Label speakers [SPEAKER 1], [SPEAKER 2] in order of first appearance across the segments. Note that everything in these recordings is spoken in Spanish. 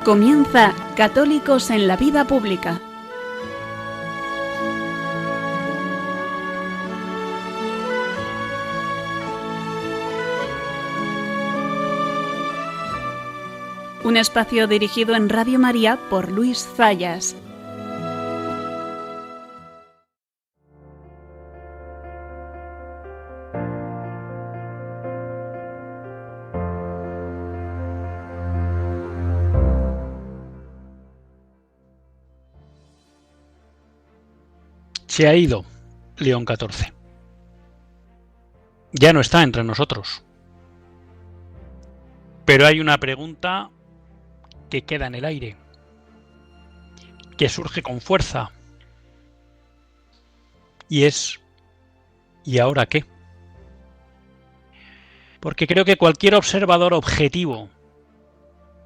[SPEAKER 1] Comienza Católicos en la Vida Pública. Un espacio dirigido en Radio María por Luis Zayas.
[SPEAKER 2] Se ha ido León XIV. Ya no está entre nosotros. Pero hay una pregunta que queda en el aire, que surge con fuerza, y es ¿y ahora qué? Porque creo que cualquier observador objetivo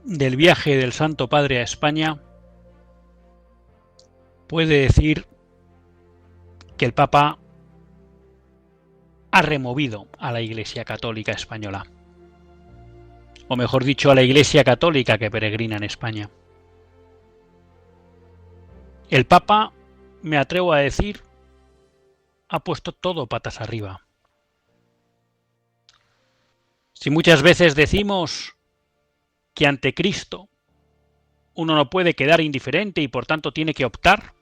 [SPEAKER 2] del viaje del Santo Padre a España puede decir que el Papa ha removido a la Iglesia Católica Española, o mejor dicho, a la Iglesia Católica que peregrina en España. El Papa, me atrevo a decir, ha puesto todo patas arriba. Si muchas veces decimos que ante Cristo uno no puede quedar indiferente y por tanto tiene que optar,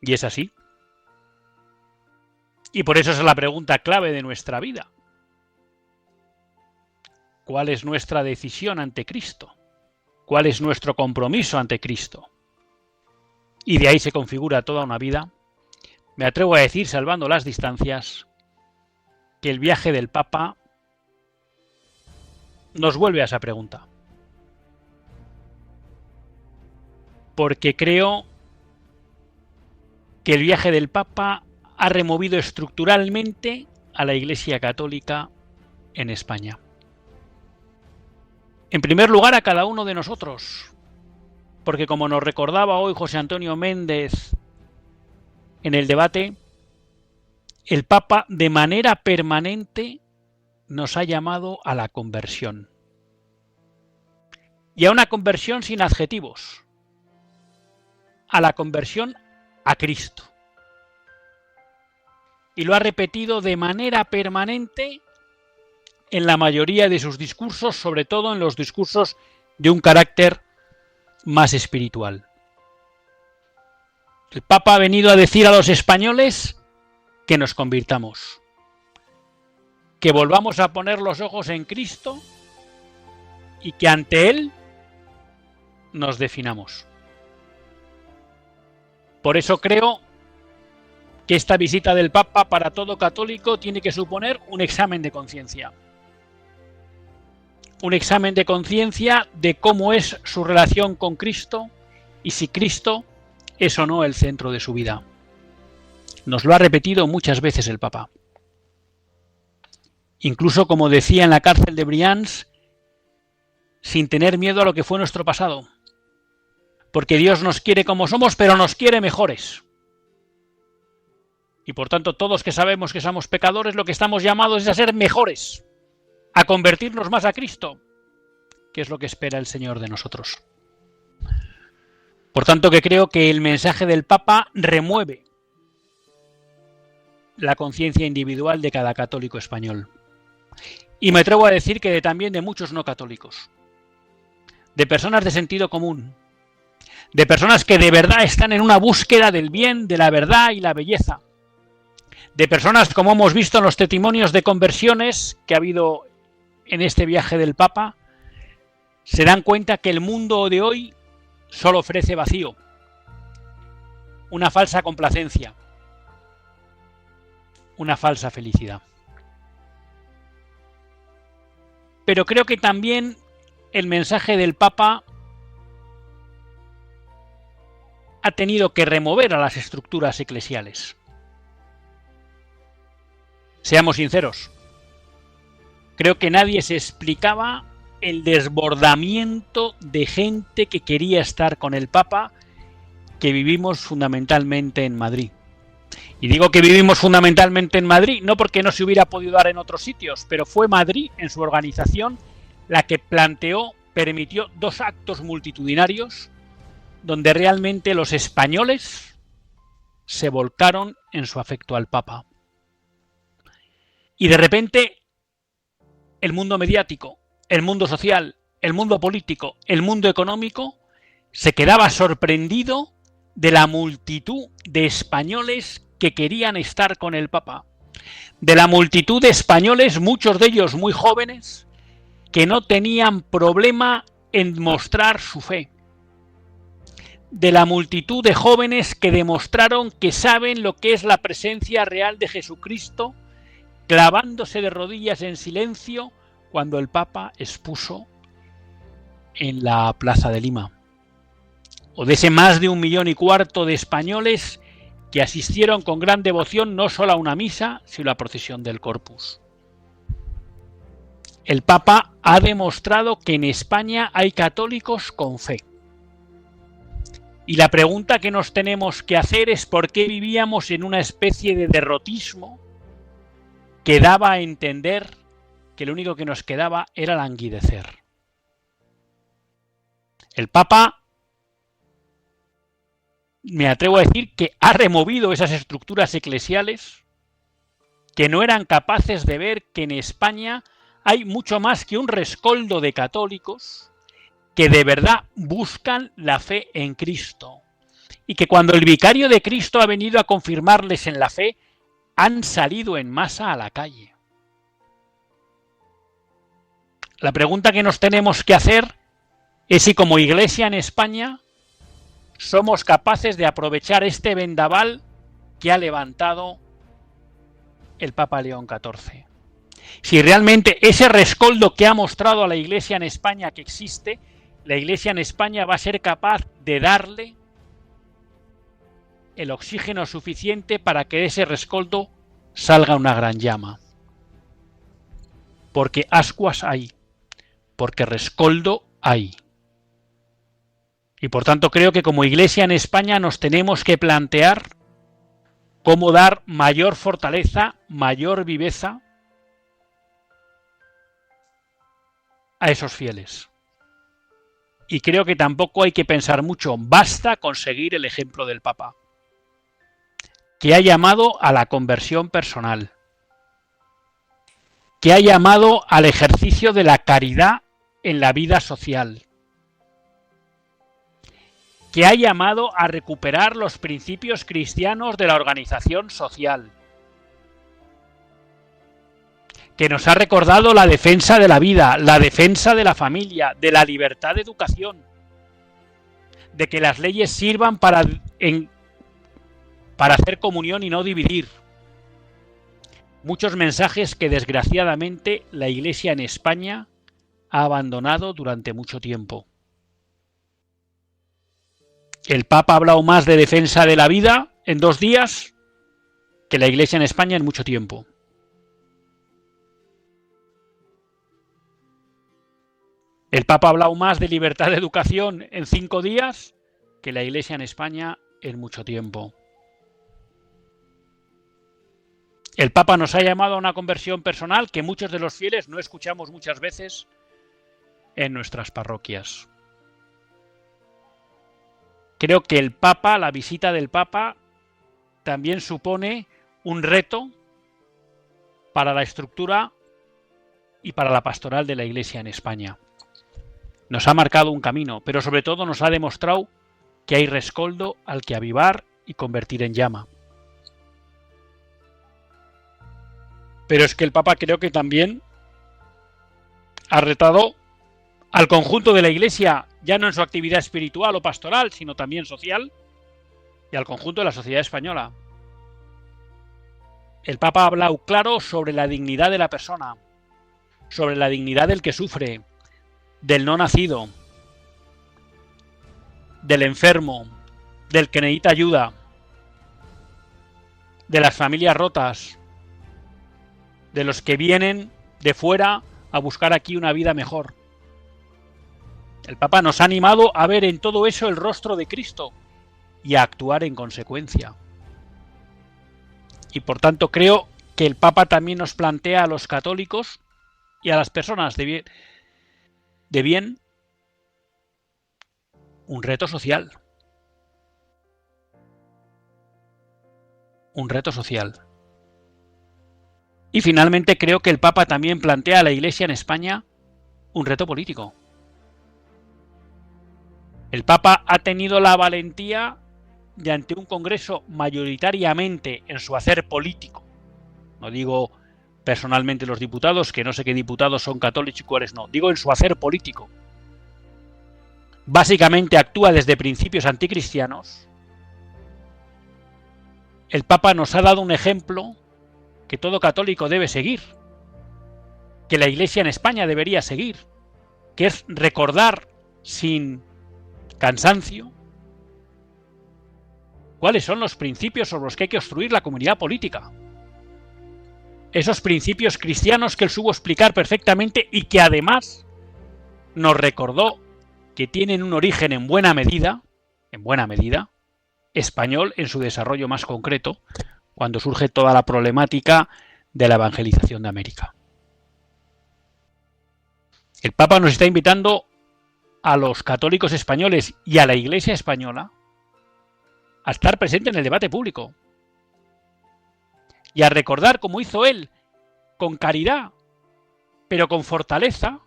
[SPEAKER 2] y es así, y por eso es la pregunta clave de nuestra vida. ¿Cuál es nuestra decisión ante Cristo? ¿Cuál es nuestro compromiso ante Cristo? Y de ahí se configura toda una vida. Me atrevo a decir, salvando las distancias, que el viaje del Papa nos vuelve a esa pregunta. Porque creo que el viaje del Papa ha removido estructuralmente a la Iglesia Católica en España. En primer lugar, a cada uno de nosotros, porque como nos recordaba hoy José Antonio Méndez en el debate, el Papa de manera permanente nos ha llamado a la conversión. Y a una conversión sin adjetivos, a la conversión a Cristo. Y lo ha repetido de manera permanente en la mayoría de sus discursos, sobre todo en los discursos de un carácter más espiritual. El Papa ha venido a decir a los españoles que nos convirtamos, que volvamos a poner los ojos en Cristo y que ante Él nos definamos. Por eso creo que esta visita del Papa para todo católico tiene que suponer un examen de conciencia. Un examen de conciencia de cómo es su relación con Cristo y si Cristo es o no el centro de su vida. Nos lo ha repetido muchas veces el Papa. Incluso, como decía en la cárcel de Brians, sin tener miedo a lo que fue nuestro pasado. Porque Dios nos quiere como somos, pero nos quiere mejores. Y por tanto, todos que sabemos que somos pecadores, lo que estamos llamados es a ser mejores, a convertirnos más a Cristo, que es lo que espera el Señor de nosotros. Por tanto, que creo que el mensaje del Papa remueve la conciencia individual de cada católico español. Y me atrevo a decir que también de muchos no católicos, de personas de sentido común, de personas que de verdad están en una búsqueda del bien, de la verdad y la belleza, de personas, como hemos visto en los testimonios de conversiones que ha habido en este viaje del Papa, se dan cuenta que el mundo de hoy solo ofrece vacío, una falsa complacencia, una falsa felicidad. Pero creo que también el mensaje del Papa ha tenido que remover a las estructuras eclesiales. Seamos sinceros, creo que nadie se explicaba el desbordamiento de gente que quería estar con el Papa que vivimos fundamentalmente en Madrid. Y digo que vivimos fundamentalmente en Madrid, no porque no se hubiera podido dar en otros sitios, pero fue Madrid, en su organización, la que planteó permitió 2 actos multitudinarios donde realmente los españoles se volcaron en su afecto al Papa. Y de repente el mundo mediático, el mundo social, el mundo político, el mundo económico se quedaba sorprendido de la multitud de españoles que querían estar con el Papa. De la multitud de españoles, muchos de ellos muy jóvenes, que no tenían problema en mostrar su fe. De la multitud de jóvenes que demostraron que saben lo que es la presencia real de Jesucristo, clavándose de rodillas en silencio cuando el Papa expuso en la Plaza de Lima. O de ese más de 1,4 millones de españoles que asistieron con gran devoción no solo a una misa, sino a la procesión del Corpus. El Papa ha demostrado que en España hay católicos con fe. Y la pregunta que nos tenemos que hacer es por qué vivíamos en una especie de derrotismo que daba a entender que lo único que nos quedaba era languidecer. El Papa, me atrevo a decir que ha removido esas estructuras eclesiales que no eran capaces de ver que en España hay mucho más que un rescoldo de católicos que de verdad buscan la fe en Cristo y que cuando el vicario de Cristo ha venido a confirmarles en la fe, han salido en masa a la calle. La pregunta que nos tenemos que hacer es si como Iglesia en España somos capaces de aprovechar este vendaval que ha levantado el Papa León XIV. Si realmente ese rescoldo que ha mostrado a la Iglesia en España que existe, la Iglesia en España va a ser capaz de darle el oxígeno suficiente para que de ese rescoldo salga una gran llama. Porque ascuas hay, porque rescoldo hay. Y por tanto creo que como Iglesia en España nos tenemos que plantear cómo dar mayor fortaleza, mayor viveza a esos fieles. Y creo que tampoco hay que pensar mucho, basta con seguir el ejemplo del Papa, que ha llamado a la conversión personal, que ha llamado al ejercicio de la caridad en la vida social, que ha llamado a recuperar los principios cristianos de la organización social, que nos ha recordado la defensa de la vida, la defensa de la familia, de la libertad de educación, de que las leyes sirvan para hacer comunión y no dividir. Muchos mensajes que desgraciadamente la Iglesia en España ha abandonado durante mucho tiempo. El Papa ha hablado más de defensa de la vida en 2 días que la Iglesia en España en mucho tiempo. El Papa ha hablado más de libertad de educación en 5 días que la Iglesia en España en mucho tiempo. El Papa nos ha llamado a una conversión personal que muchos de los fieles no escuchamos muchas veces en nuestras parroquias. Creo que el Papa, la visita del Papa, también supone un reto para la estructura y para la pastoral de la Iglesia en España. Nos ha marcado un camino, pero sobre todo nos ha demostrado que hay rescoldo al que avivar y convertir en llama. Pero es que el Papa creo que también ha retado al conjunto de la Iglesia, ya no en su actividad espiritual o pastoral, sino también social, y al conjunto de la sociedad española. El Papa ha hablado claro sobre la dignidad de la persona, sobre la dignidad del que sufre, del no nacido, del enfermo, del que necesita ayuda, de las familias rotas, de los que vienen de fuera a buscar aquí una vida mejor. El Papa nos ha animado a ver en todo eso el rostro de Cristo y a actuar en consecuencia. Y por tanto creo que el Papa también nos plantea a los católicos y a las personas de bien un reto social. Un reto social. Y finalmente creo que el Papa también plantea a la Iglesia en España un reto político. El Papa ha tenido la valentía de, ante un Congreso mayoritariamente en su hacer político, no digo personalmente los diputados, que no sé qué diputados son católicos y cuáles no, digo en su hacer político, básicamente actúa desde principios anticristianos. El Papa nos ha dado un ejemplo que todo católico debe seguir, que la Iglesia en España debería seguir, que es recordar sin cansancio cuáles son los principios sobre los que hay que construir la comunidad política. Esos principios cristianos que él supo explicar perfectamente y que además nos recordó que tienen un origen en buena medida, español en su desarrollo más concreto, cuando surge toda la problemática de la evangelización de América. El Papa nos está invitando a los católicos españoles y a la Iglesia española a estar presente en el debate público y a recordar, como hizo él, con caridad, pero con fortaleza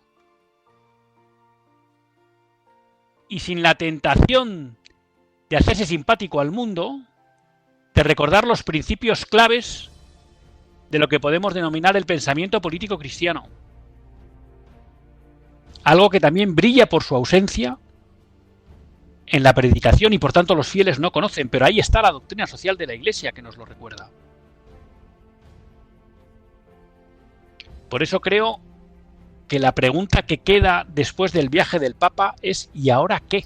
[SPEAKER 2] y sin la tentación de hacerse simpático al mundo, de recordar los principios claves de lo que podemos denominar el pensamiento político cristiano. Algo que también brilla por su ausencia en la predicación y por tanto los fieles no conocen, pero ahí está la doctrina social de la Iglesia que nos lo recuerda. Por eso creo que la pregunta que queda después del viaje del Papa es ¿y ahora qué?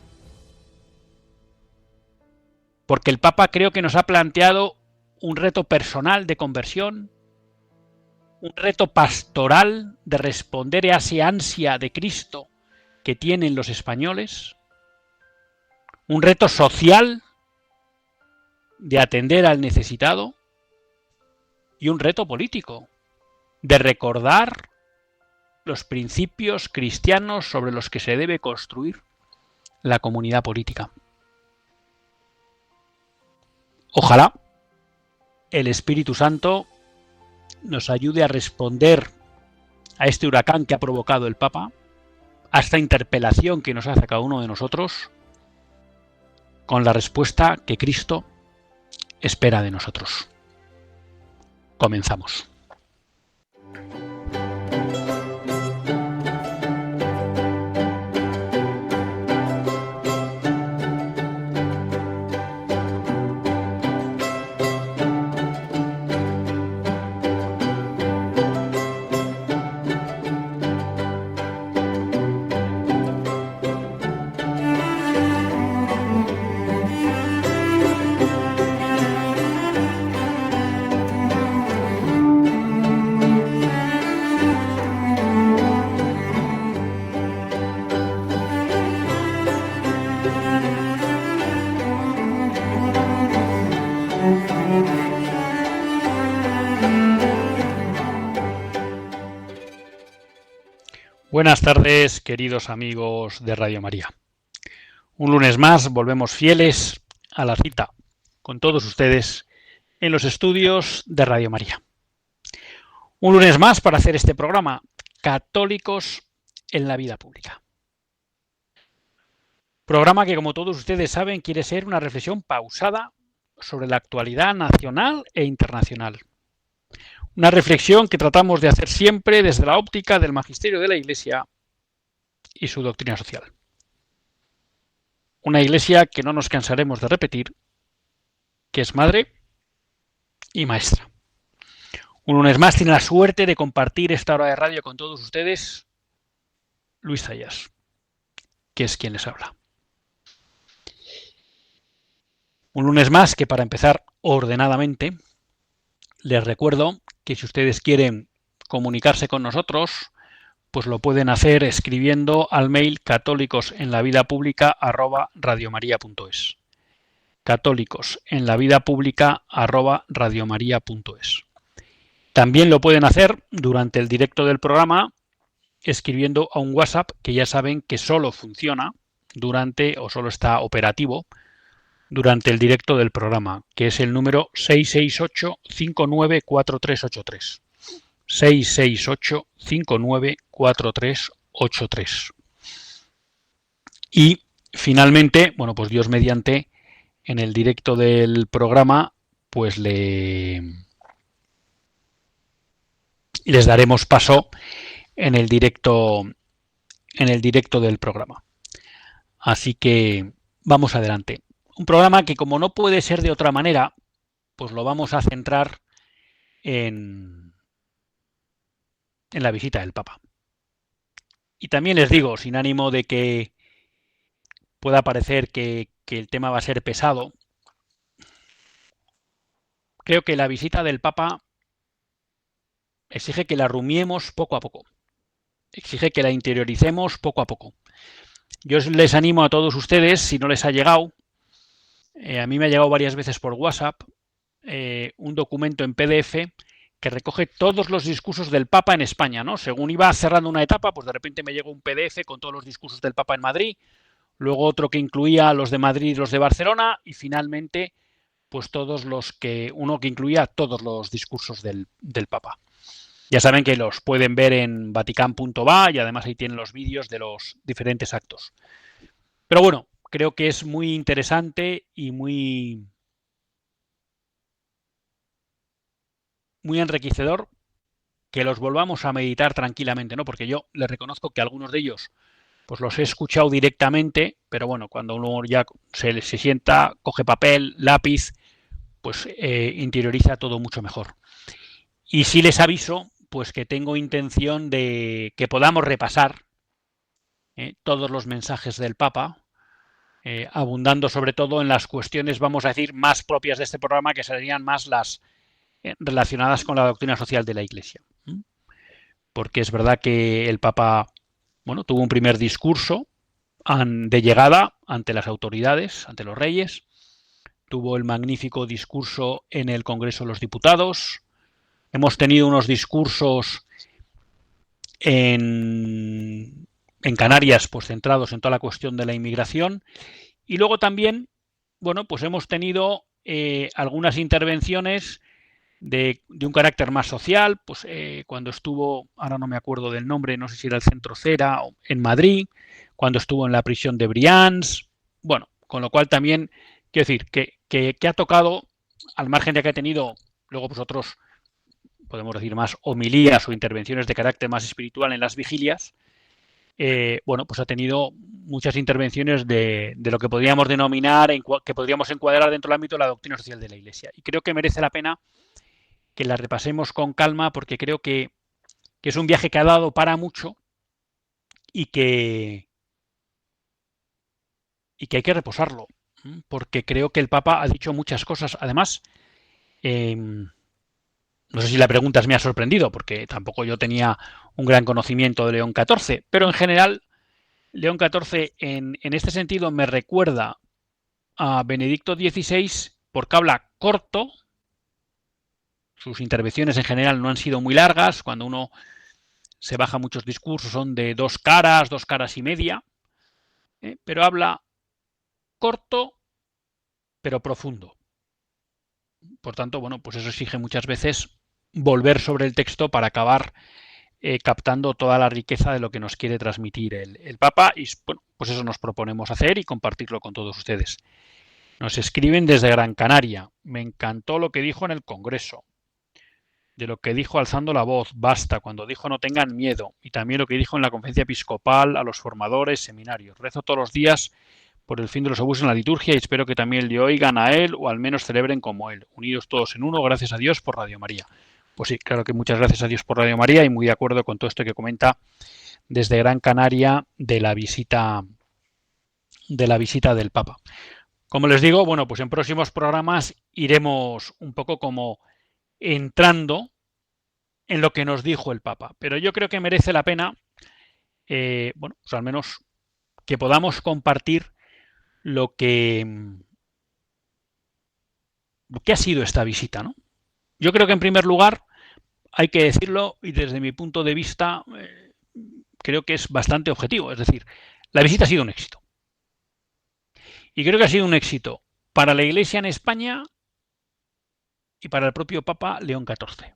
[SPEAKER 2] Porque el Papa creo que nos ha planteado un reto personal de conversión, un reto pastoral de responder a esa ansia de Cristo que tienen los españoles, un reto social de atender al necesitado y un reto político de recordar los principios cristianos sobre los que se debe construir la comunidad política. Ojalá el Espíritu Santo nos ayude a responder a este huracán que ha provocado el Papa, a esta interpelación que nos hace a cada uno de nosotros, con la respuesta que Cristo espera de nosotros. Comenzamos. Buenas tardes, queridos amigos de Radio María. Un lunes más volvemos fieles a la cita con todos ustedes en los estudios de Radio María. Un lunes más para hacer este programa, Católicos en la Vida Pública. Programa que, como todos ustedes saben, quiere ser una reflexión pausada sobre la actualidad nacional e internacional. Una reflexión que tratamos de hacer siempre desde la óptica del magisterio de la Iglesia y su doctrina social. Una Iglesia que no nos cansaremos de repetir, que es madre y maestra. Un lunes más tiene la suerte de compartir esta hora de radio con todos ustedes Luis Zayas, que es quien les habla. Un lunes más que, para empezar ordenadamente, les recuerdo que si ustedes quieren comunicarse con nosotros, pues lo pueden hacer escribiendo al mail católicosenlavidapublica@radiomaria.es. católicosenlavidapublica@radiomaria.es. También lo pueden hacer durante el directo del programa escribiendo a un WhatsApp que ya saben que solo funciona, durante, o solo está operativo durante el directo del programa, que es el número 668-594383. 668-594383. Y finalmente, bueno, pues Dios mediante, en el directo del programa, pues les daremos paso en el directo del programa. Así que vamos adelante. Un programa que, como no puede ser de otra manera, pues lo vamos a centrar en la visita del Papa. Y también les digo, sin ánimo de que pueda parecer que el tema va a ser pesado, creo que la visita del Papa exige que la rumiemos poco a poco. Exige que la interioricemos poco a poco. Yo les animo a todos ustedes, si no les ha llegado, a mí me ha llegado varias veces por WhatsApp, un documento en PDF que recoge todos los discursos del Papa en España, ¿no? Según iba cerrando una etapa, pues de repente me llegó un PDF con todos los discursos del Papa en Madrid, luego otro que incluía los de Madrid y los de Barcelona, y finalmente, pues uno que incluía todos los discursos del Papa. Ya saben que los pueden ver en vatican.va y además ahí tienen los vídeos de los diferentes actos. Pero bueno, creo que es muy interesante y muy enriquecedor que los volvamos a meditar tranquilamente, ¿no? Porque yo les reconozco que algunos de ellos pues los he escuchado directamente, pero bueno, cuando uno ya se sienta, coge papel, lápiz, pues interioriza todo mucho mejor. Y sí les aviso, pues que tengo intención de que podamos repasar todos los mensajes del Papa, abundando sobre todo en las cuestiones, vamos a decir, más propias de este programa, que serían más las relacionadas con la doctrina social de la Iglesia. Porque es verdad que el Papa, bueno, tuvo un primer discurso de llegada ante las autoridades, ante los reyes, tuvo el magnífico discurso en el Congreso de los Diputados, hemos tenido unos discursos en Canarias, pues centrados en toda la cuestión de la inmigración, y luego también, bueno, pues hemos tenido algunas intervenciones de un carácter más social, pues cuando estuvo, ahora no me acuerdo del nombre, no sé si era el Centro Cera en Madrid, cuando estuvo en la prisión de Brians, bueno, con lo cual también, quiero decir, que ha tocado, al margen de que ha tenido luego pues otros, podemos decir, más homilías o intervenciones de carácter más espiritual en las vigilias, bueno, pues ha tenido muchas intervenciones de lo que podríamos denominar, que podríamos encuadrar dentro del ámbito de la doctrina social de la Iglesia. Y creo que merece la pena que la repasemos con calma, porque creo que es un viaje que ha dado para mucho y que hay que reposarlo, porque creo que el Papa ha dicho muchas cosas. Además, no sé si la pregunta me ha sorprendido, porque tampoco yo tenía un gran conocimiento de León XIV, pero en general, León XIV en este sentido me recuerda a Benedicto XVI porque habla corto. Sus intervenciones en general no han sido muy largas. Cuando uno se baja muchos discursos son de 2 caras y media, pero habla corto pero profundo. Por tanto, bueno, pues eso exige muchas veces volver sobre el texto para acabar captando toda la riqueza de lo que nos quiere transmitir el Papa, y bueno, pues eso nos proponemos hacer y compartirlo con todos ustedes. Nos escriben desde Gran Canaria. Me encantó lo que dijo en el Congreso. De lo que dijo alzando la voz, basta, cuando dijo no tengan miedo, y también lo que dijo en la conferencia episcopal a los formadores, seminarios. Rezo todos los días por el fin de los abusos en la liturgia y espero que también le oigan a él o al menos celebren como él, unidos todos en uno, gracias a Dios por Radio María. Pues sí, claro que muchas gracias a Dios por Radio María y muy de acuerdo con todo esto que comenta desde Gran Canaria de la visita del Papa. Como les digo, bueno, pues en próximos programas iremos un poco como entrando en lo que nos dijo el Papa, pero yo creo que merece la pena, bueno, pues al menos que podamos compartir lo que ha sido esta visita, ¿no? Yo creo que en primer lugar hay que decirlo, y desde mi punto de vista creo que es bastante objetivo, es decir, la visita ha sido un éxito. Y creo que ha sido un éxito para la Iglesia en España y para el propio Papa León XIV.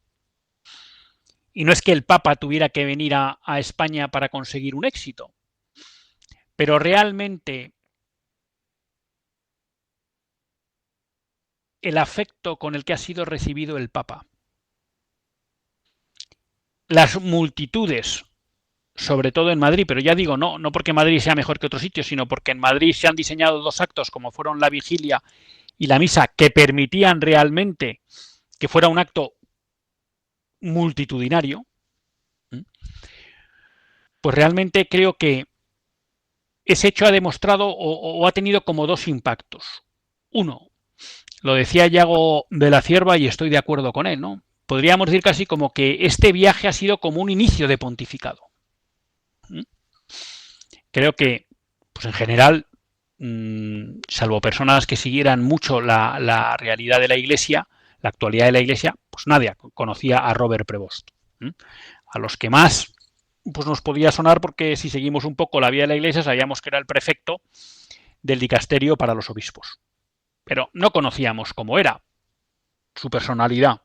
[SPEAKER 2] Y no es que el Papa tuviera que venir a España para conseguir un éxito, pero realmente el afecto con el que ha sido recibido el Papa, las multitudes, sobre todo en Madrid, pero ya digo, no porque Madrid sea mejor que otros sitios, sino porque en Madrid se han diseñado dos actos como fueron la vigilia y la misa que permitían realmente que fuera un acto multitudinario, pues realmente creo que ese hecho ha demostrado o ha tenido como dos impactos. Uno, lo decía Yago de la Cierva y estoy de acuerdo con él, ¿no? Podríamos decir casi como que este viaje ha sido como un inicio de pontificado. Creo que, pues en general, salvo personas que siguieran mucho la realidad de la Iglesia, la actualidad de la Iglesia, pues nadie conocía a Robert Prevost. A los que más pues nos podía sonar porque si seguimos un poco la vida de la Iglesia sabíamos que era el prefecto del dicasterio para los obispos. Pero no conocíamos cómo era su personalidad.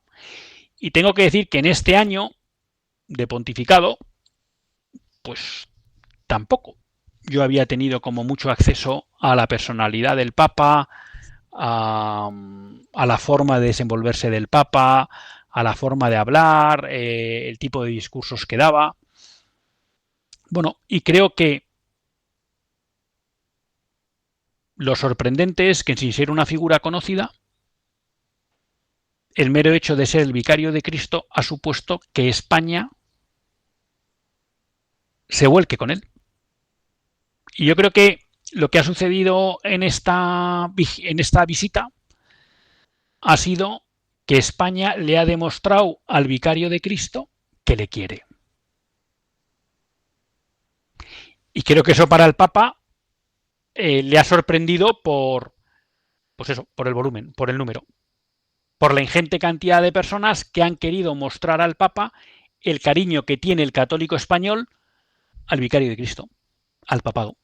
[SPEAKER 2] Y tengo que decir que en este año de pontificado, pues tampoco. Yo había tenido como mucho acceso a la personalidad del Papa, a la forma de desenvolverse del Papa, a la forma de hablar, el tipo de discursos que daba. Bueno, y creo que lo sorprendente es que sin ser una figura conocida, el mero hecho de ser el vicario de Cristo ha supuesto que España se vuelque con él. Y yo creo que lo que ha sucedido en esta visita ha sido que España le ha demostrado al vicario de Cristo que le quiere. Y creo que eso para el Papa le ha sorprendido por el volumen, por el número, por la ingente cantidad de personas que han querido mostrar al Papa el cariño que tiene el católico español al vicario de Cristo, al papado.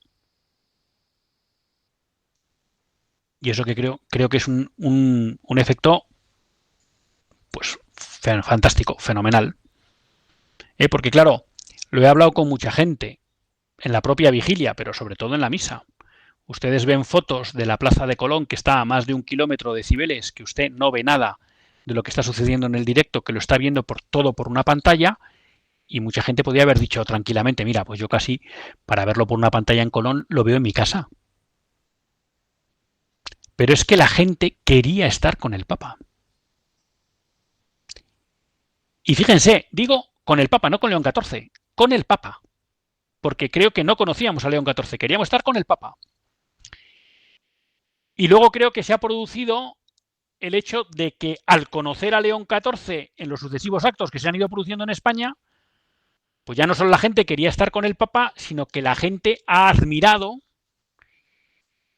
[SPEAKER 2] Y eso que creo que es un efecto pues fantástico, fenomenal. Porque claro, lo he hablado con mucha gente en la propia vigilia, pero sobre todo en la misa. Ustedes ven fotos de la Plaza de Colón, que está a más de 1 kilómetro de Cibeles, que usted no ve nada de lo que está sucediendo en el directo, que lo está viendo todo por una pantalla, y mucha gente podría haber dicho tranquilamente, mira, pues yo casi para verlo por una pantalla en Colón lo veo en mi casa. Pero es que la gente quería estar con el Papa. Y fíjense, digo con el Papa, no con León XIV, con el Papa. Porque creo que no conocíamos a León XIV, queríamos estar con el Papa. Y luego creo que se ha producido el hecho de que al conocer a León XIV en los sucesivos actos que se han ido produciendo en España, pues ya no solo la gente quería estar con el Papa, sino que la gente ha admirado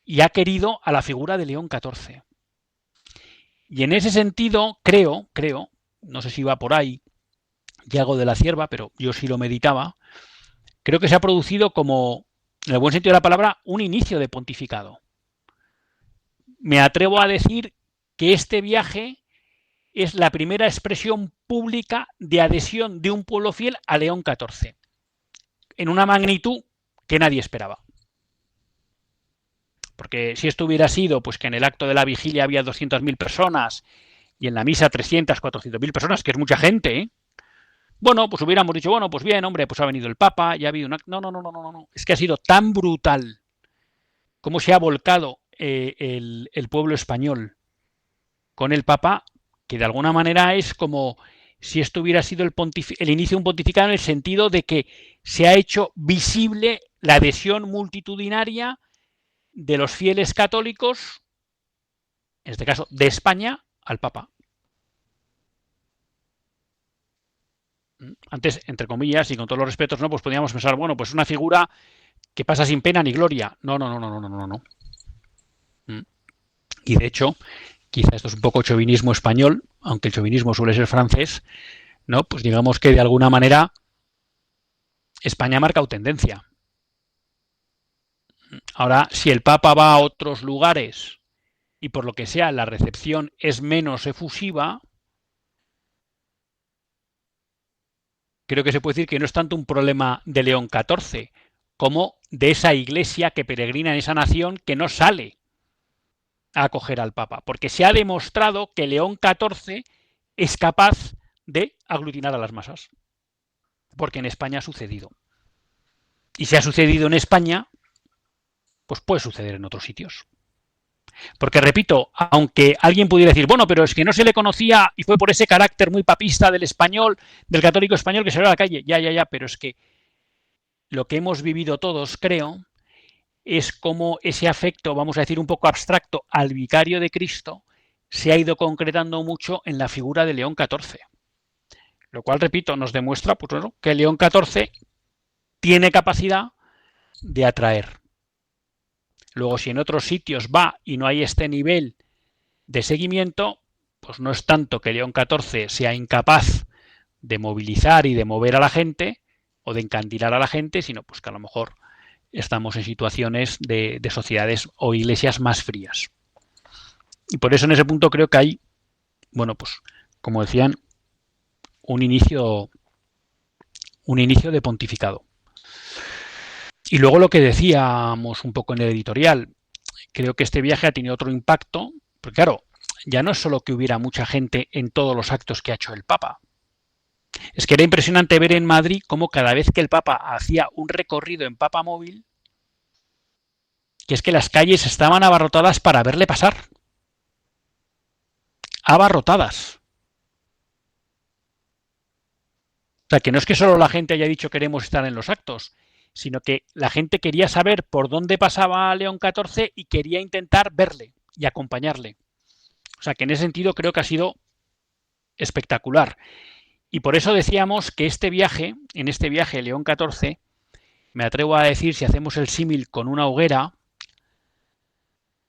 [SPEAKER 2] y ha querido a la figura de León XIV. Y en ese sentido, creo, no sé si va por ahí, Yago de la Cierva, pero yo sí lo meditaba, creo que se ha producido como, en el buen sentido de la palabra, un inicio de pontificado. Me atrevo a decir que este viaje es la primera expresión pública de adhesión de un pueblo fiel a León XIV, en una magnitud que nadie esperaba. Porque si esto hubiera sido pues que en el acto de la vigilia había 200.000 personas y en la misa 300, 400.000 personas, que es mucha gente, ¿eh? Bueno, pues hubiéramos dicho, bueno, pues bien, hombre, pues ha venido el Papa, ya ha habido una... No. Es que ha sido tan brutal cómo se ha volcado el pueblo español con el Papa, que de alguna manera es como si esto hubiera sido el inicio de un pontificado en el sentido de que se ha hecho visible la adhesión multitudinaria de los fieles católicos, en este caso de España, al Papa. Antes, entre comillas, y con todos los respetos, ¿no? Pues podríamos pensar, bueno, pues una figura que pasa sin pena ni gloria. No. Y de hecho, quizá esto es un poco chauvinismo español, aunque el chauvinismo suele ser francés, ¿no? Pues digamos que de alguna manera España ha marcado tendencia. Ahora, si el Papa va a otros lugares y por lo que sea la recepción es menos efusiva, creo que se puede decir que no es tanto un problema de León XIV como de esa iglesia que peregrina en esa nación que no sale a acoger al Papa, porque se ha demostrado que León XIV es capaz de aglutinar a las masas, porque en España ha sucedido. Y si ha sucedido en España, pues puede suceder en otros sitios. Porque, repito, aunque alguien pudiera decir, bueno, pero es que no se le conocía y fue por ese carácter muy papista del español, del católico español que salió a la calle, ya, pero es que lo que hemos vivido todos, creo, es como ese afecto, vamos a decir un poco abstracto, al vicario de Cristo, se ha ido concretando mucho en la figura de León XIV. Lo cual, repito, nos demuestra pues, bueno, que León XIV tiene capacidad de atraer. Luego, si en otros sitios va y no hay este nivel de seguimiento, pues no es tanto que León XIV sea incapaz de movilizar y de mover a la gente o de encandilar a la gente, sino pues que a lo mejor estamos en situaciones de sociedades o iglesias más frías. Y por eso en ese punto creo que hay, bueno, pues como decían, un inicio de pontificado. Y luego lo que decíamos un poco en el editorial, creo que este viaje ha tenido otro impacto, porque claro, ya no es solo que hubiera mucha gente en todos los actos que ha hecho el Papa. Es que era impresionante ver en Madrid cómo cada vez que el Papa hacía un recorrido en Papa Móvil, que es que las calles estaban abarrotadas para verle pasar. Abarrotadas. O sea, que no es que solo la gente haya dicho queremos estar en los actos, sino que la gente quería saber por dónde pasaba León XIV y quería intentar verle y acompañarle. O sea, que en ese sentido creo que ha sido espectacular. Y por eso decíamos que en este viaje León XIV, me atrevo a decir, si hacemos el símil con una hoguera,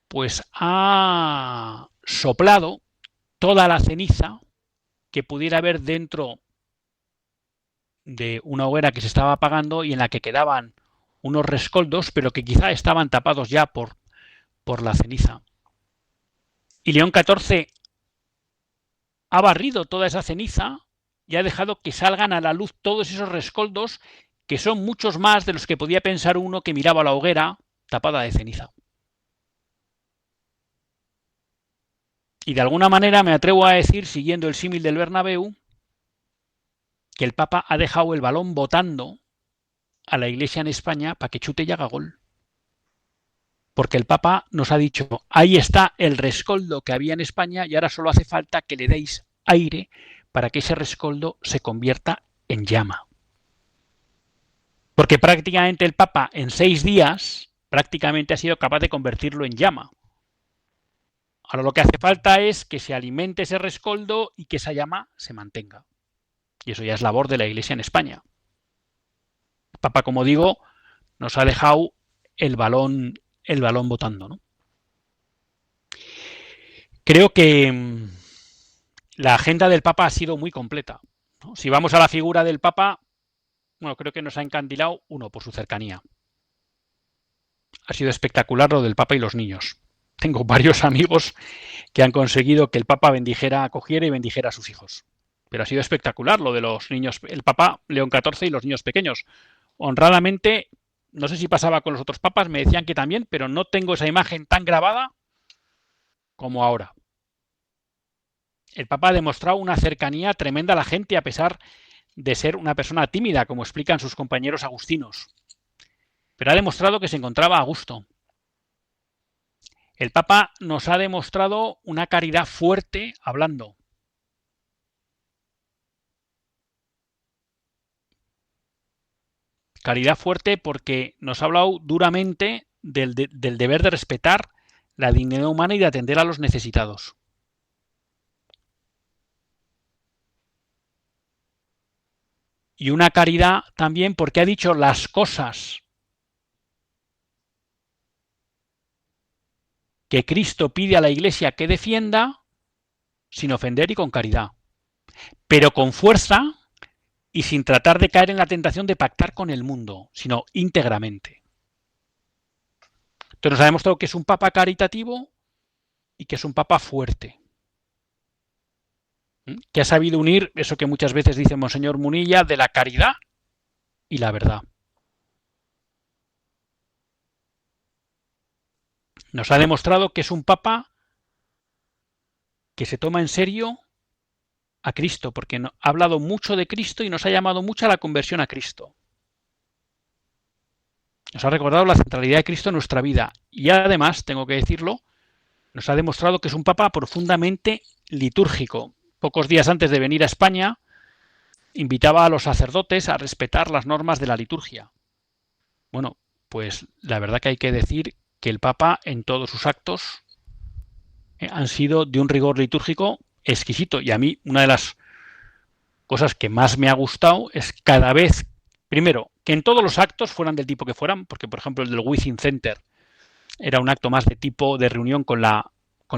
[SPEAKER 2] pues ha soplado toda la ceniza que pudiera haber dentro de una hoguera que se estaba apagando y en la que quedaban unos rescoldos, pero que quizá estaban tapados ya por la ceniza. Y León XIV ha barrido toda esa ceniza y ha dejado que salgan a la luz todos esos rescoldos, que son muchos más de los que podía pensar uno que miraba la hoguera tapada de ceniza. Y de alguna manera me atrevo a decir, siguiendo el símil del Bernabéu, que el Papa ha dejado el balón botando a la Iglesia en España para que chute y haga gol. Porque el Papa nos ha dicho, ahí está el rescoldo que había en España y ahora solo hace falta que le deis aire para que ese rescoldo se convierta en llama. Porque prácticamente el Papa en 6 días prácticamente ha sido capaz de convertirlo en llama. Ahora lo que hace falta es que se alimente ese rescoldo y que esa llama se mantenga. Y eso ya es labor de la Iglesia en España. El Papa, como digo, nos ha dejado el balón botando, ¿no? Creo que la agenda del Papa ha sido muy completa, ¿no? Si vamos a la figura del Papa, bueno, creo que nos ha encandilado, uno, por su cercanía. Ha sido espectacular lo del Papa y los niños. Tengo varios amigos que han conseguido que el Papa acogiera y bendijera a sus hijos. Pero ha sido espectacular lo de los niños, el Papa León XIV y los niños pequeños. Honradamente, no sé si pasaba con los otros papas, me decían que también, pero no tengo esa imagen tan grabada como ahora. El Papa ha demostrado una cercanía tremenda a la gente a pesar de ser una persona tímida, como explican sus compañeros agustinos. Pero ha demostrado que se encontraba a gusto. El Papa nos ha demostrado una caridad fuerte hablando. Caridad fuerte porque nos ha hablado duramente del deber de respetar la dignidad humana y de atender a los necesitados. Y una caridad también porque ha dicho las cosas que Cristo pide a la Iglesia que defienda sin ofender y con caridad, pero con fuerza y sin tratar de caer en la tentación de pactar con el mundo, sino íntegramente. Entonces nos ha demostrado que es un papa caritativo y que es un papa fuerte, que ha sabido unir eso que muchas veces dice Monseñor Munilla de la caridad y la verdad. Nos ha demostrado que es un papa que se toma en serio a Cristo, porque ha hablado mucho de Cristo y nos ha llamado mucho a la conversión a Cristo. Nos ha recordado la centralidad de Cristo en nuestra vida y además, tengo que decirlo, nos ha demostrado que es un papa profundamente litúrgico. Pocos días antes de venir a España, invitaba a los sacerdotes a respetar las normas de la liturgia. Bueno, pues la verdad que hay que decir que el Papa en todos sus actos han sido de un rigor litúrgico exquisito. Y a mí una de las cosas que más me ha gustado es cada vez, primero, que en todos los actos fueran del tipo que fueran, porque por ejemplo el del Within Center era un acto más de tipo de reunión con la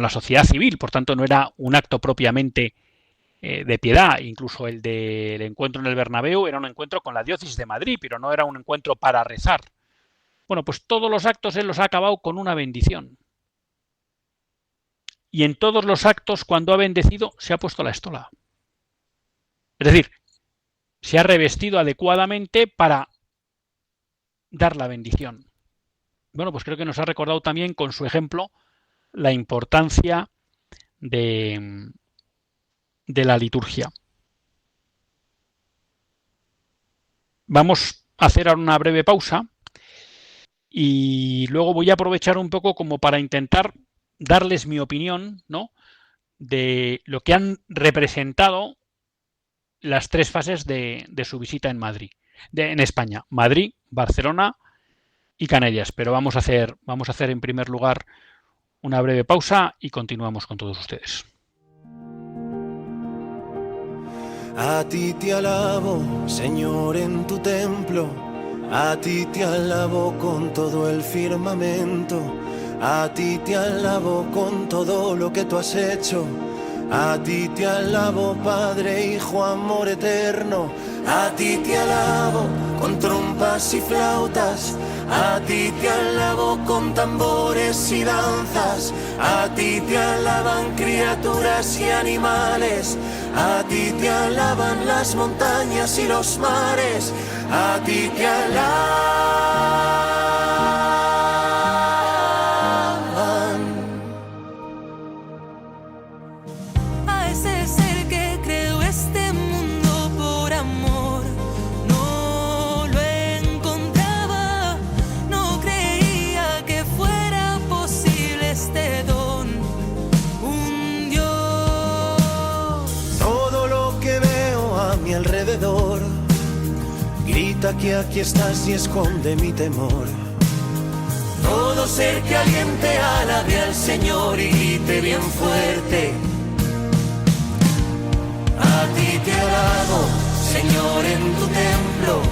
[SPEAKER 2] sociedad civil, por tanto no era un acto propiamente de piedad. Incluso el del encuentro en el Bernabéu era un encuentro con la diócesis de Madrid, pero no era un encuentro para rezar. Bueno, pues todos los actos él los ha acabado con una bendición. Y en todos los actos, cuando ha bendecido, se ha puesto la estola. Es decir, se ha revestido adecuadamente para dar la bendición. Bueno, pues creo que nos ha recordado también con su ejemplo la importancia de la liturgia. Vamos a hacer ahora una breve pausa y luego voy a aprovechar un poco como para intentar darles mi opinión, ¿no?, de lo que han representado las tres fases de su visita en Madrid, en España: Madrid, Barcelona y Canarias. Pero vamos a hacer en primer lugar una breve pausa y continuamos con todos ustedes.
[SPEAKER 3] A ti te alabo, Señor, en tu templo. A ti te alabo con todo el firmamento. A ti te alabo con todo lo que tú has hecho. A ti te alabo, Padre, Hijo, amor eterno. A ti te alabo con trompas y flautas. A ti te alabo con tambores y danzas. A ti te alaban criaturas y animales. A ti te alaban las montañas y los mares. A ti te alaban.
[SPEAKER 4] A ese ser que creó este mundo por amor, no lo encontraba, no creía que fuera posible este don. Un Dios.
[SPEAKER 3] Todo lo que veo a mi alrededor grita que aquí estás y esconde mi temor. Todo ser que aliente alabe al Señor y grite bien fuerte. A ti te alabo, Señor, en tu templo.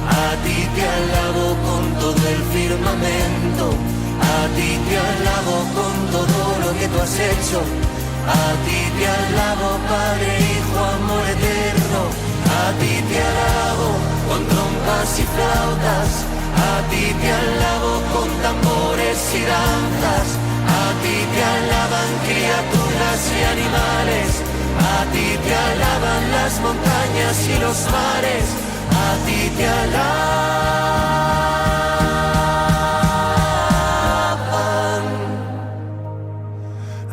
[SPEAKER 3] A ti te alabo con todo el firmamento. A ti te alabo con todo lo que tú has hecho. A ti te alabo, Padre, Hijo, amor eterno. A ti te alabo con trompas y flautas. A ti te alabo con tambores y danzas. A ti te alaban criaturas y animales. A ti te alaban las montañas y los mares. A ti te alaban.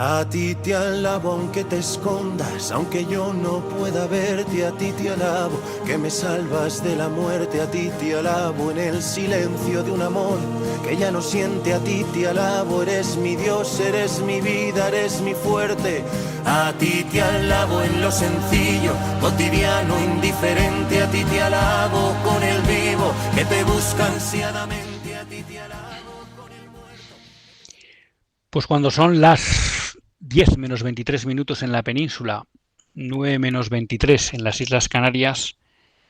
[SPEAKER 3] A ti te alabo aunque te escondas, aunque yo no pueda verte. A ti te alabo que me salvas de la muerte. A ti te alabo en el silencio de un amor que ya no siente. A ti te alabo, eres mi Dios, eres mi vida, eres mi fuerte. A ti te alabo en lo sencillo, cotidiano, indiferente. A ti te alabo con el vivo que te busca ansiadamente. A ti te alabo con el muerto.
[SPEAKER 2] Pues cuando son las 10 menos 23 minutos en la península, 9 menos 23 en las Islas Canarias,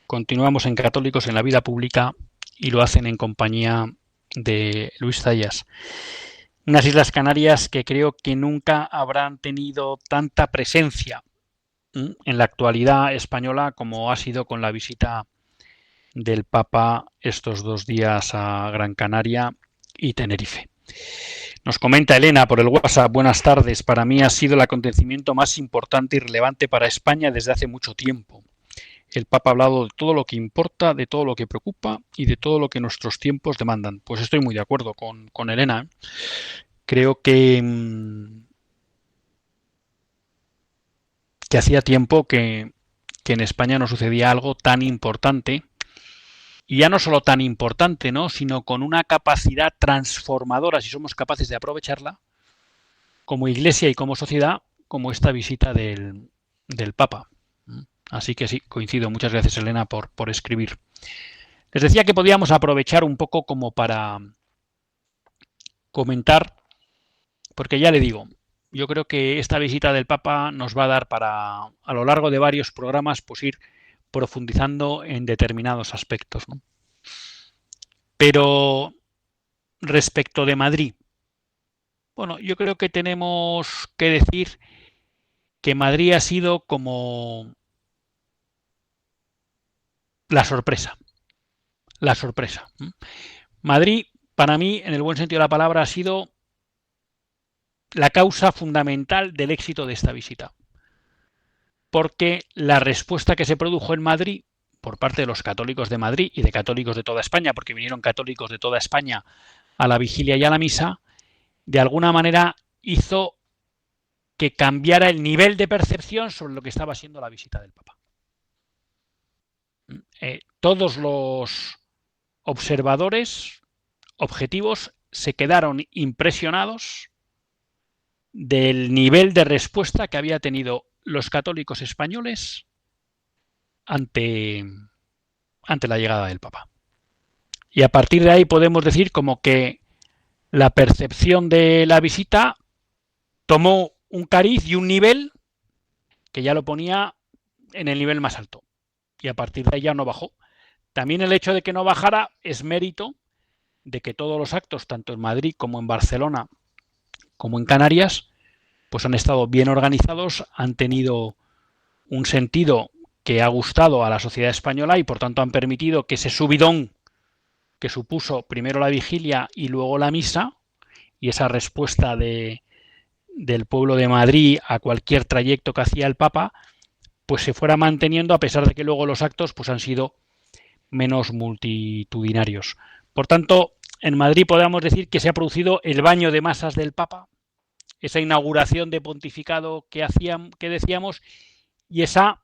[SPEAKER 2] continuamos en Católicos en la Vida Pública y lo hacen en compañía de Luis Zayas. Unas Islas Canarias que creo que nunca habrán tenido tanta presencia en la actualidad española como ha sido con la visita del Papa estos 2 días a Gran Canaria y Tenerife. Nos comenta Elena por el WhatsApp: buenas tardes, para mí ha sido el acontecimiento más importante y relevante para España desde hace mucho tiempo. El Papa ha hablado de todo lo que importa, de todo lo que preocupa y de todo lo que nuestros tiempos demandan. Pues estoy muy de acuerdo con Elena. Creo que hacía tiempo que en España no sucedía algo tan importante, y ya no solo tan importante, ¿no?, sino con una capacidad transformadora, si somos capaces de aprovecharla, como Iglesia y como sociedad, como esta visita del Papa. Así que sí, coincido. Muchas gracias, Elena, por escribir. Les decía que podíamos aprovechar un poco como para comentar, porque ya le digo, yo creo que esta visita del Papa nos va a dar para, a lo largo de varios programas, pues ir profundizando en determinados aspectos, ¿no? Pero respecto de Madrid, bueno, yo creo que tenemos que decir que Madrid ha sido como la sorpresa. La sorpresa. Madrid, para mí, en el buen sentido de la palabra, ha sido la causa fundamental del éxito de esta visita. Porque la respuesta que se produjo en Madrid por parte de los católicos de Madrid y de católicos de toda España, porque vinieron católicos de toda España a la vigilia y a la misa, de alguna manera hizo que cambiara el nivel de percepción sobre lo que estaba siendo la visita del Papa. Todos los observadores objetivos se quedaron impresionados del nivel de respuesta que había tenido los católicos españoles ante la llegada del Papa. Y a partir de ahí podemos decir como que la percepción de la visita tomó un cariz y un nivel que ya lo ponía en el nivel más alto. Y a partir de ahí ya no bajó. También el hecho de que no bajara es mérito de que todos los actos, tanto en Madrid como en Barcelona, como en Canarias, pues han estado bien organizados, han tenido un sentido que ha gustado a la sociedad española y por tanto han permitido que ese subidón que supuso primero la vigilia y luego la misa, y esa respuesta del pueblo de Madrid a cualquier trayecto que hacía el Papa, pues se fuera manteniendo, a pesar de que luego los actos pues han sido menos multitudinarios. Por tanto, en Madrid podemos decir que se ha producido el baño de masas del Papa, esa inauguración de pontificado que decíamos, y esa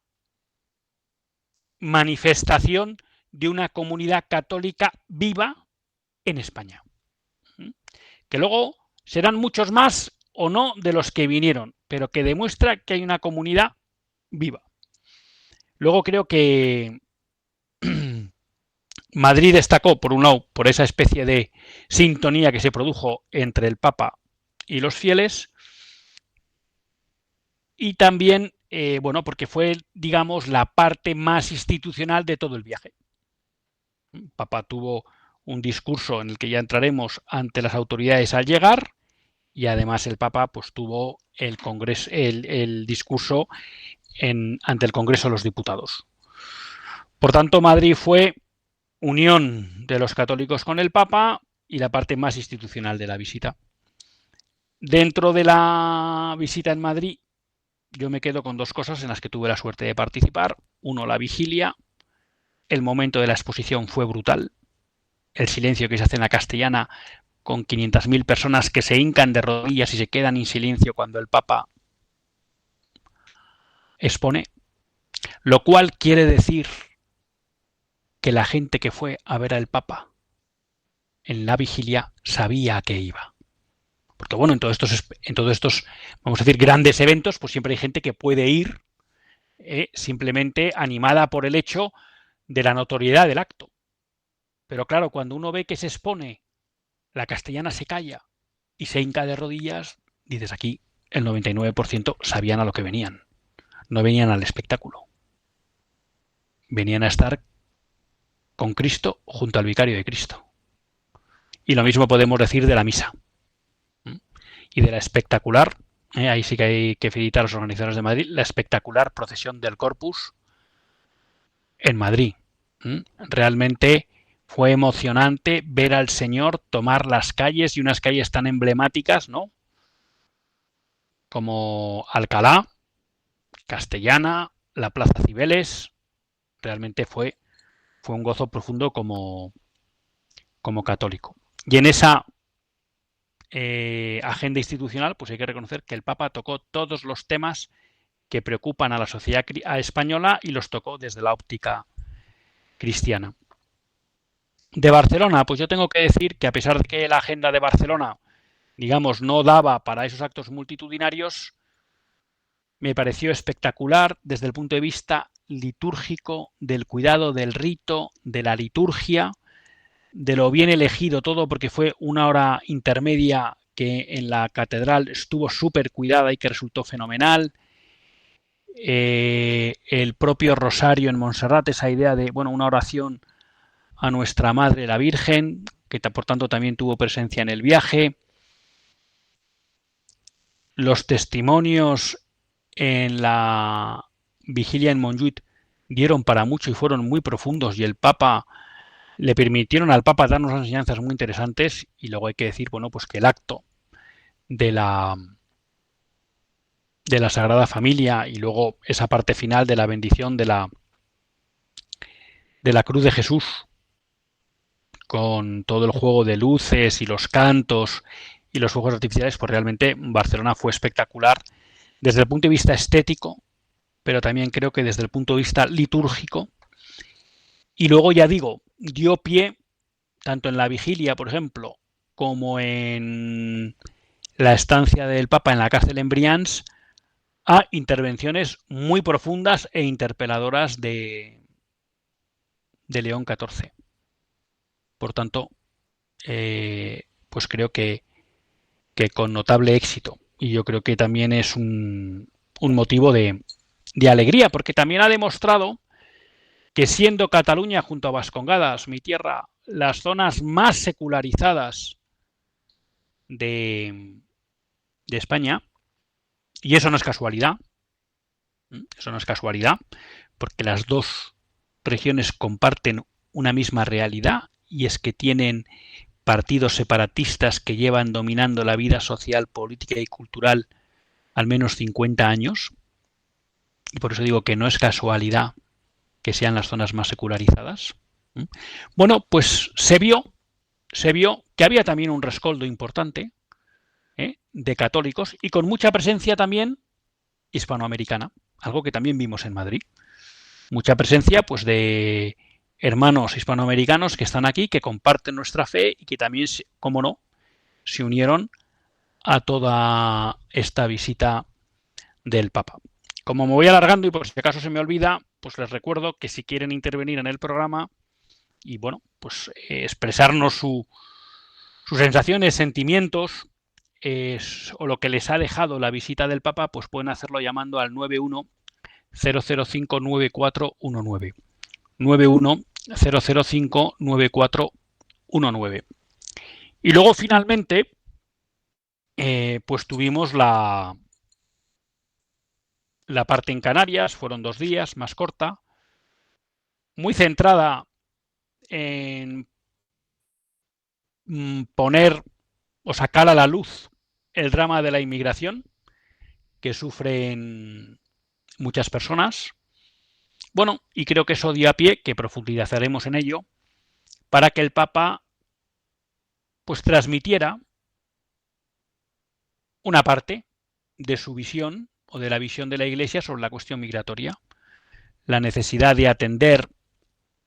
[SPEAKER 2] manifestación de una comunidad católica viva en España. Que luego serán muchos más o no de los que vinieron, pero que demuestra que hay una comunidad viva. Luego creo que Madrid destacó, por un lado, por esa especie de sintonía que se produjo entre el Papa y los fieles, y también, bueno, porque fue, digamos, la parte más institucional de todo el viaje. El Papa tuvo un discurso en el que ya entraremos ante las autoridades al llegar, y además el Papa pues tuvo el congreso, el discurso ante el Congreso de los Diputados. Por tanto, Madrid fue unión de los católicos con el Papa y la parte más institucional de la visita. Dentro de la visita en Madrid, yo me quedo con dos cosas en las que tuve la suerte de participar. Uno, la vigilia. El momento de la exposición fue brutal. El silencio que se hace en la Castellana, con 500.000 personas que se hincan de rodillas y se quedan en silencio cuando el Papa expone. Lo cual quiere decir que la gente que fue a ver al Papa en la vigilia sabía a qué iba. Porque bueno, en todos estos, vamos a decir, grandes eventos, pues siempre hay gente que puede ir simplemente animada por el hecho de la notoriedad del acto. Pero claro, cuando uno ve que se expone, la Castellana se calla y se hinca de rodillas, dices, aquí el 99% sabían a lo que venían. No venían al espectáculo. Venían a estar con Cristo junto al vicario de Cristo. Y lo mismo podemos decir de la misa. Y de la espectacular, ahí sí que hay que felicitar a los organizadores de Madrid, la espectacular procesión del Corpus en Madrid. Realmente Fue emocionante ver al Señor tomar las calles, y unas calles tan emblemáticas, ¿no? Como Alcalá, Castellana, la Plaza Cibeles. Realmente fue un gozo profundo como católico. Y en esa agenda institucional, pues hay que reconocer que el Papa tocó todos los temas que preocupan a la sociedad española y los tocó desde la óptica cristiana. De Barcelona, pues yo tengo que decir que a pesar de que la agenda de Barcelona, digamos, no daba para esos actos multitudinarios, me pareció espectacular desde el punto de vista litúrgico, del cuidado del rito, de la liturgia, de lo bien elegido todo, porque fue una hora intermedia que en la catedral estuvo súper cuidada y que resultó fenomenal. El propio rosario en Montserrat, esa idea de, bueno, una oración a nuestra Madre la Virgen, que por tanto también tuvo presencia en el viaje. Los testimonios en la vigilia en Montjuïc dieron para mucho y fueron muy profundos, y el Papa le permitieron al Papa darnos enseñanzas muy interesantes. Y luego hay que decir, bueno, pues que el acto de la Sagrada Familia y luego esa parte final de la bendición de la Cruz de Jesús, con todo el juego de luces y los cantos y los fuegos artificiales, pues realmente Barcelona fue espectacular desde el punto de vista estético, pero también creo que desde el punto de vista litúrgico. Y luego, ya digo, dio pie, tanto en la vigilia, por ejemplo, como en la estancia del Papa en la cárcel en Brians, a intervenciones muy profundas e interpeladoras de León XIV. Por tanto, pues creo que con notable éxito. Y yo creo que también es un motivo de alegría, porque también ha demostrado que, siendo Cataluña junto a Vascongadas, mi tierra, las zonas más secularizadas de España, y eso no es casualidad, porque las dos regiones comparten una misma realidad, y es que tienen partidos separatistas que llevan dominando la vida social, política y cultural al menos 50 años, y por eso digo que no es casualidad que sean las zonas más secularizadas. Bueno, pues se vio que había también un rescoldo importante de católicos, y con mucha presencia también hispanoamericana, algo que también vimos en Madrid. Mucha presencia, pues, de hermanos hispanoamericanos que están aquí, que comparten nuestra fe y que también, como no, se unieron a toda esta visita del Papa. Como me voy alargando y por si acaso se me olvida, pues les recuerdo que si quieren intervenir en el programa y, bueno, pues expresarnos sus sensaciones, sentimientos, o lo que les ha dejado la visita del Papa, pues pueden hacerlo llamando al 910059419. 910059419. Y luego, finalmente, pues tuvimos la parte en Canarias. Fueron 2 días, más corta, muy centrada en poner o sacar a la luz el drama de la inmigración que sufren muchas personas. Bueno, y creo que eso dio a pie, que profundizaremos en ello, para que el Papa pues transmitiera una parte de su visión, o de la visión de la Iglesia, sobre la cuestión migratoria, la necesidad de atender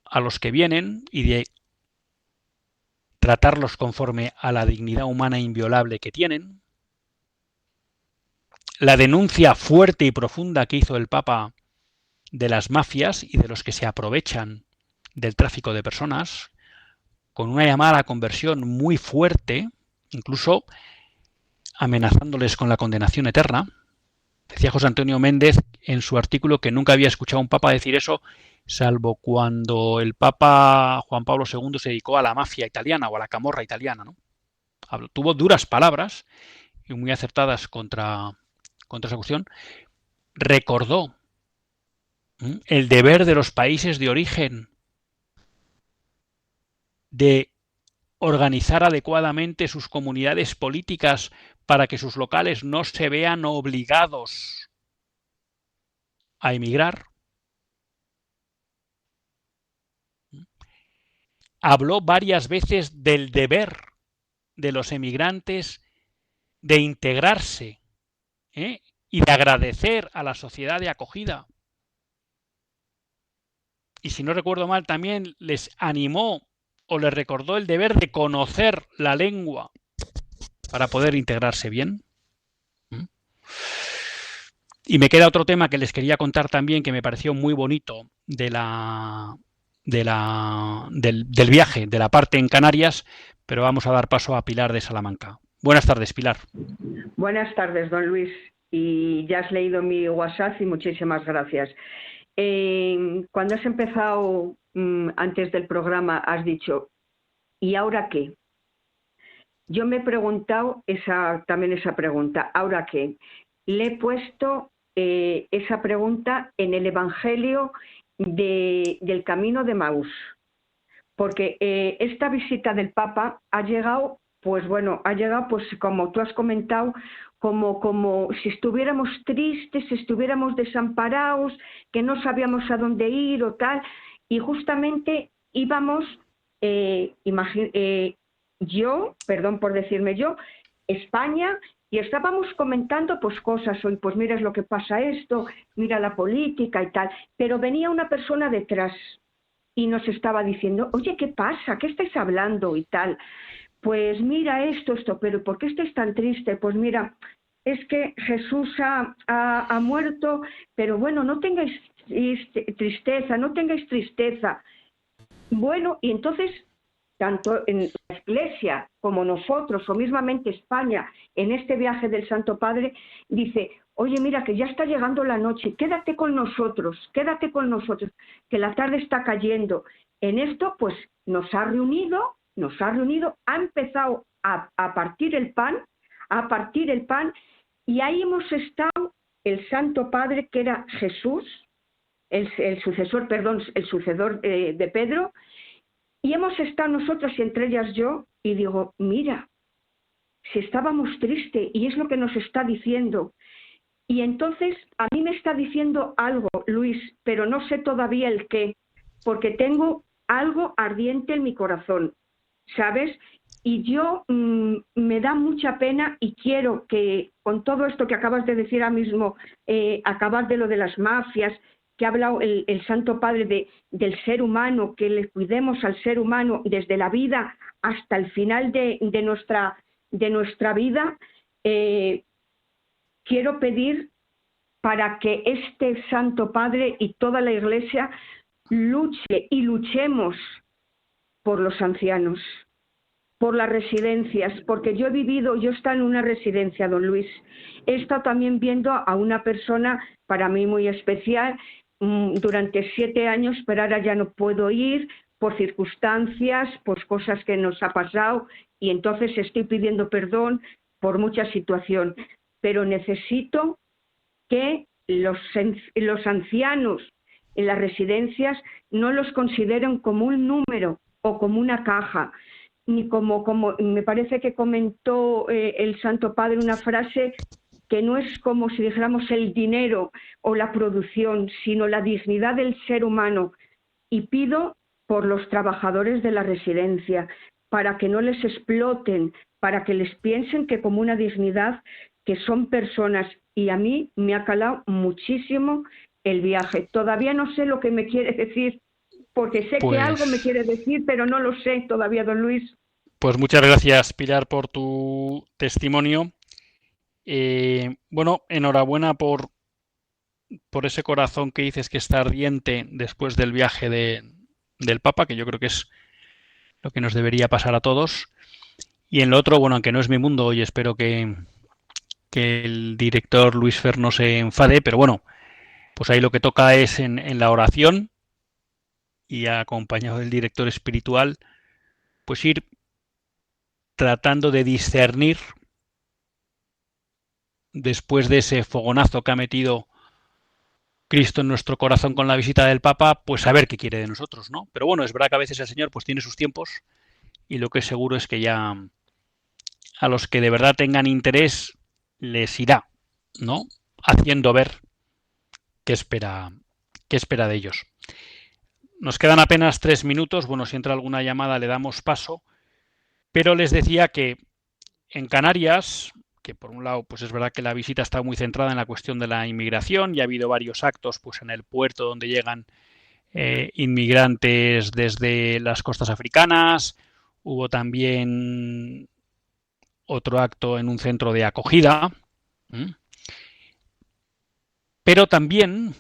[SPEAKER 2] a los que vienen y de tratarlos conforme a la dignidad humana inviolable que tienen, la denuncia fuerte y profunda que hizo el Papa de las mafias y de los que se aprovechan del tráfico de personas, con una llamada a la conversión muy fuerte, incluso amenazándoles con la condenación eterna. Decía José Antonio Méndez en su artículo que nunca había escuchado a un papa decir eso, salvo cuando el Papa Juan Pablo II se dedicó a la mafia italiana o a la camorra italiana, ¿no? Tuvo duras palabras y muy acertadas contra esa cuestión. Recordó el deber de los países de origen de organizar adecuadamente sus comunidades políticas para que sus locales no se vean obligados a emigrar. Habló varias veces del deber de los emigrantes de integrarse, y de agradecer a la sociedad de acogida. Y si no recuerdo mal, también les animó o les recordó el deber de conocer la lengua para poder integrarse bien. Y me queda otro tema que les quería contar también, que me pareció muy bonito del viaje, de la parte en Canarias, pero vamos a dar paso a Pilar de Salamanca. Buenas tardes, Pilar.
[SPEAKER 5] Buenas tardes, don Luis. Y ya has leído mi WhatsApp y muchísimas gracias. Cuando has empezado antes del programa, has dicho, ¿y ahora qué? Yo me he preguntado también esa pregunta, ¿ahora qué? Le he puesto esa pregunta en el Evangelio del Camino de Maús, porque esta visita del Papa ha llegado, pues como tú has comentado, como si estuviéramos tristes, si estuviéramos desamparados, que no sabíamos a dónde ir o tal, y justamente íbamos, perdón por decirme yo, España, y estábamos comentando pues cosas, hoy pues mira es lo que pasa esto, mira la política y tal, pero venía una persona detrás y nos estaba diciendo, oye, ¿qué pasa? ¿Qué estáis hablando? Y tal. Pues mira esto, pero ¿por qué estáis tan triste? Pues mira, es que Jesús ha muerto, pero bueno, no tengáis tristeza. Bueno, y entonces, tanto en la Iglesia como nosotros, o mismamente España, en este viaje del Santo Padre, dice, oye, mira, que ya está llegando la noche, quédate con nosotros, que la tarde está cayendo. En esto, pues, nos ha reunido, ha empezado a partir el pan, y ahí hemos estado el Santo Padre, que era Jesús, el sucesor de Pedro, y hemos estado nosotros, y entre ellas yo, y digo, mira, si estábamos tristes, y es lo que nos está diciendo. Y entonces, a mí me está diciendo algo, Luis, pero no sé todavía el qué, porque tengo algo ardiente en mi corazón, ¿sabes? Y yo me da mucha pena y quiero que, con todo esto que acabas de decir ahora mismo, acabar de lo de las mafias, que ha hablado el Santo Padre del ser humano, que le cuidemos al ser humano desde la vida hasta el final de nuestra vida, quiero pedir para que este Santo Padre y toda la Iglesia luchemos por los ancianos, por las residencias, porque yo he estado en una residencia, don Luis. He estado también viendo a una persona para mí muy especial durante 7 años, pero ahora ya no puedo ir por circunstancias, por cosas que nos ha pasado, y entonces estoy pidiendo perdón por mucha situación. Pero necesito que los ancianos en las residencias no los consideren como un número o como una caja, ni como me parece que comentó el Santo Padre una frase que no es como si dijéramos el dinero o la producción, sino la dignidad del ser humano. Y pido por los trabajadores de la residencia, para que no les exploten, para que les piensen que como una dignidad, que son personas. Y a mí me ha calado muchísimo el viaje. Todavía no sé lo que me quiere decir, porque sé que algo me quiere decir, pero no lo sé todavía, don Luis.
[SPEAKER 2] Pues muchas gracias, Pilar, por tu testimonio. Bueno, enhorabuena por ese corazón que dices que está ardiente después del viaje del Papa, que yo creo que es lo que nos debería pasar a todos. Y en lo otro, bueno, aunque no es mi mundo, y espero que el director Luis Fer no se enfade, pero bueno, pues ahí lo que toca es en la oración, y acompañado del director espiritual, pues ir tratando de discernir, después de ese fogonazo que ha metido Cristo en nuestro corazón con la visita del Papa, pues saber qué quiere de nosotros, ¿no? Pero bueno, es verdad que a veces el Señor pues tiene sus tiempos, y lo que es seguro es que ya a los que de verdad tengan interés les irá, ¿no?, haciendo ver qué espera de ellos. Nos quedan apenas 3 minutos. Bueno, si entra alguna llamada le damos paso, pero les decía que en Canarias, que por un lado pues es verdad que la visita está muy centrada en la cuestión de la inmigración y ha habido varios actos pues en el puerto donde llegan inmigrantes desde las costas africanas. Hubo también otro acto en un centro de acogida, pero también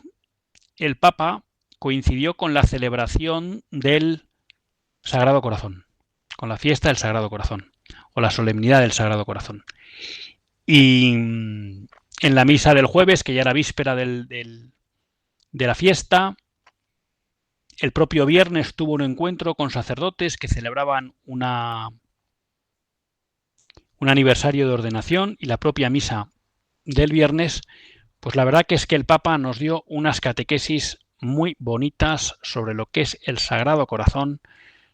[SPEAKER 2] el Papa coincidió con la celebración del Sagrado Corazón, con la fiesta del Sagrado Corazón, o la solemnidad del Sagrado Corazón. Y en la misa del jueves, que ya era víspera de la fiesta, el propio viernes tuvo un encuentro con sacerdotes que celebraban un aniversario de ordenación, y la propia misa del viernes, pues la verdad que es que el Papa nos dio unas catequesis muy bonitas sobre lo que es el Sagrado Corazón,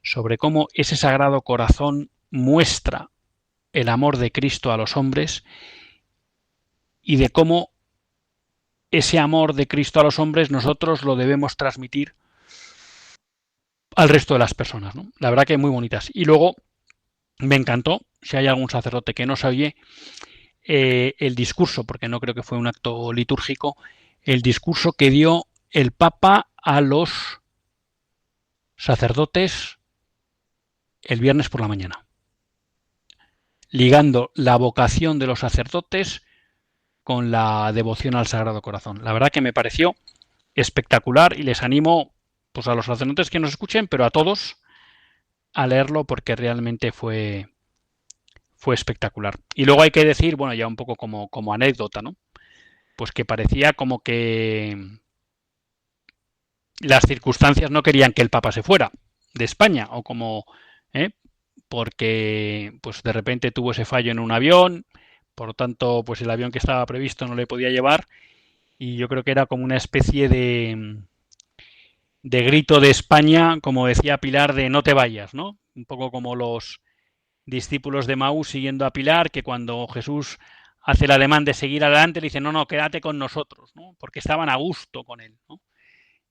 [SPEAKER 2] sobre cómo ese Sagrado Corazón muestra el amor de Cristo a los hombres y de cómo ese amor de Cristo a los hombres nosotros lo debemos transmitir al resto de las personas, ¿no? La verdad que muy bonitas. Y luego me encantó, si hay algún sacerdote que no se oye, el discurso, porque no creo que fue un acto litúrgico, el discurso que dio el Papa a los sacerdotes el viernes por la mañana, ligando la vocación de los sacerdotes con la devoción al Sagrado Corazón. La verdad que me pareció espectacular y les animo pues a los sacerdotes que nos escuchen, pero a todos a leerlo porque realmente fue espectacular. Y luego hay que decir, bueno, ya un poco como anécdota, ¿no?, pues que parecía como que las circunstancias no querían que el Papa se fuera de España, o como porque pues de repente tuvo ese fallo en un avión, por lo tanto pues el avión que estaba previsto no le podía llevar, y yo creo que era como una especie de grito de España, como decía Pilar, de no te vayas, ¿no? Un poco como los discípulos de Maús siguiendo a Pilar, que cuando Jesús hace el ademán de seguir adelante le dice no, quédate con nosotros, ¿no?, porque estaban a gusto con él, ¿no?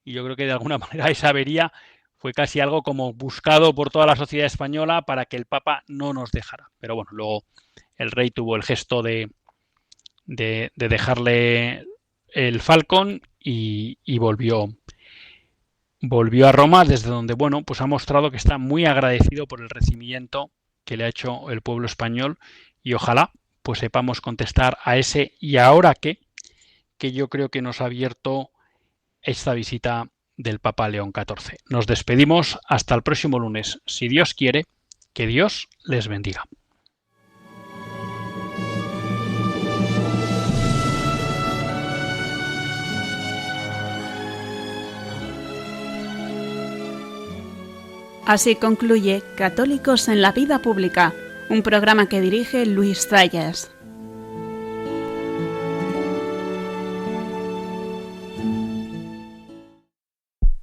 [SPEAKER 2] Y yo creo que de alguna manera esa avería fue casi algo como buscado por toda la sociedad española para que el Papa no nos dejara. Pero bueno, luego el rey tuvo el gesto de dejarle el Falcon y volvió a Roma, desde donde, bueno, pues ha mostrado que está muy agradecido por el recibimiento que le ha hecho el pueblo español, y ojalá pues sepamos contestar a ese y ahora qué, que yo creo que nos ha abierto esta visita del Papa León XIV. Nos despedimos hasta el próximo lunes, si Dios quiere. Que Dios les bendiga.
[SPEAKER 1] Así concluye Católicos en la Vida Pública, un programa que dirige Luis Zayas.